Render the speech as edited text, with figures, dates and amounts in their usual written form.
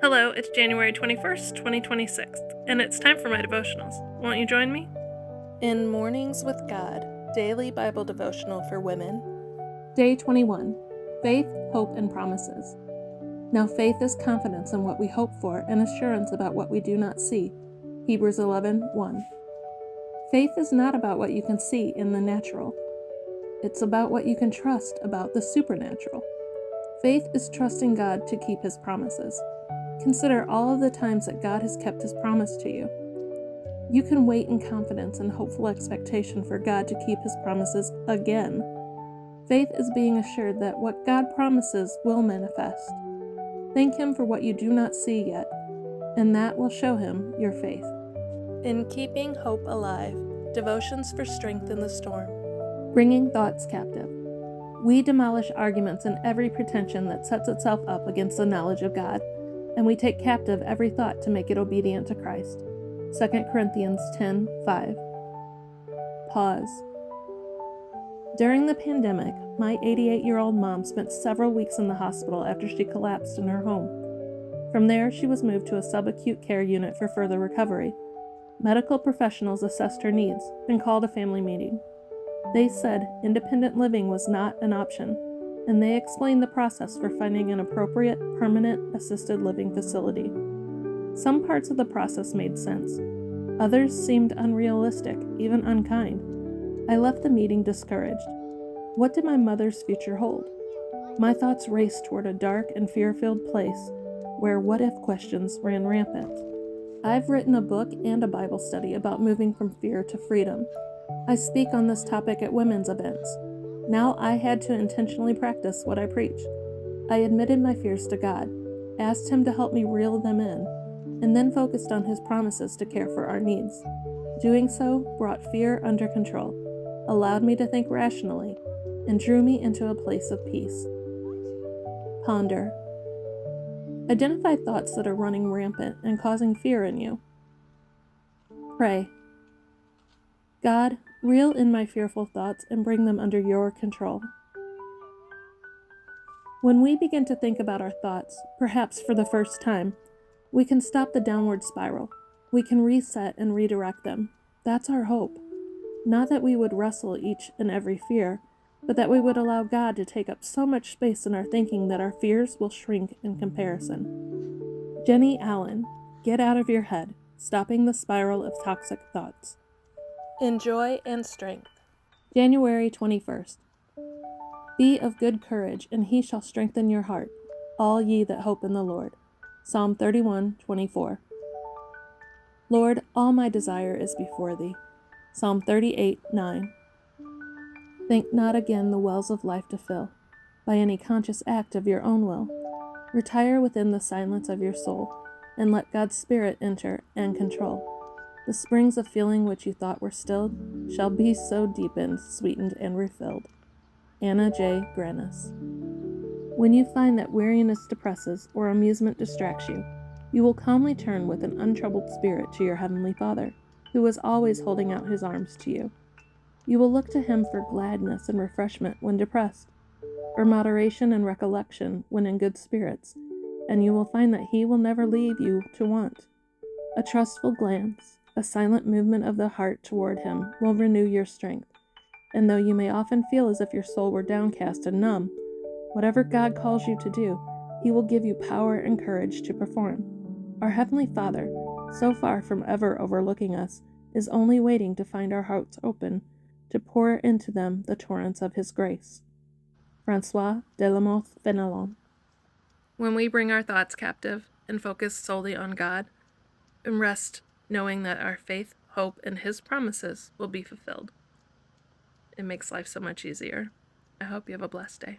Hello, it's January 21st, 2026, and it's time for my devotionals. Won't you join me? In Mornings with God, Daily Bible Devotional for Women. Day 21. Faith, Hope, and Promises. Now faith is confidence in what we hope for and assurance about what we do not see. Hebrews 11:1. Faith is not about what you can see in the natural. It's about what you can trust about the supernatural. Faith is trusting God to keep His promises. Consider all of the times that God has kept His promise to you. You can wait in confidence and hopeful expectation for God to keep His promises again. Faith is being assured that what God promises will manifest. Thank Him for what you do not see yet, and that will show Him your faith. In Keeping Hope Alive, Devotions for Strength in the Storm. Bringing Thoughts Captive. We demolish arguments and every pretension that sets itself up against the knowledge of God, and we take captive every thought to make it obedient to Christ. 2 Corinthians 10:5. Pause. During the pandemic, my 88-year-old mom spent several weeks in the hospital after she collapsed in her home. From there, she was moved to a subacute care unit for further recovery. Medical professionals assessed her needs and called a family meeting. They said independent living was not an option, and they explained the process for finding an appropriate, permanent assisted living facility. Some parts of the process made sense. Others seemed unrealistic, even unkind. I left the meeting discouraged. What did my mother's future hold? My thoughts raced toward a dark and fear-filled place where what-if questions ran rampant. I've written a book and a Bible study about moving from fear to freedom. I speak on this topic at women's events. Now I had to intentionally practice what I preach. I admitted my fears to God, asked Him to help me reel them in, and then focused on His promises to care for our needs. Doing so brought fear under control, allowed me to think rationally, and drew me into a place of peace. Ponder. Identify thoughts that are running rampant and causing fear in you. Pray. God, reel in my fearful thoughts and bring them under your control. When we begin to think about our thoughts, perhaps for the first time, we can stop the downward spiral. We can reset and redirect them. That's our hope. Not that we would wrestle each and every fear, but that we would allow God to take up so much space in our thinking that our fears will shrink in comparison. Jenny Allen, Get Out of Your Head, Stopping the Spiral of Toxic Thoughts. In Joy and Strength. January 21st. Be of good courage, and He shall strengthen your heart, all ye that hope in the Lord. Psalm 31:24. Lord, all my desire is before Thee. Psalm 38:9. Think not again the wells of life to fill, by any conscious act of your own will. Retire within the silence of your soul, and let God's Spirit enter and control. The springs of feeling which you thought were stilled shall be so deepened, sweetened, and refilled. Anna J. Grannis. When you find that weariness depresses or amusement distracts you, you will calmly turn with an untroubled spirit to your Heavenly Father, who is always holding out His arms to you. You will look to Him for gladness and refreshment when depressed, for moderation and recollection when in good spirits, and you will find that He will never leave you to want. A trustful glance, a silent movement of the heart toward Him will renew your strength, and though you may often feel as if your soul were downcast and numb, whatever God calls you to do, He will give you power and courage to perform. Our Heavenly Father, so far from ever overlooking us, is only waiting to find our hearts open, to pour into them the torrents of His grace. François de la Mothe Fenelon. When we bring our thoughts captive and focus solely on God, and rest knowing that our faith, hope, and His promises will be fulfilled, it makes life so much easier. I hope you have a blessed day.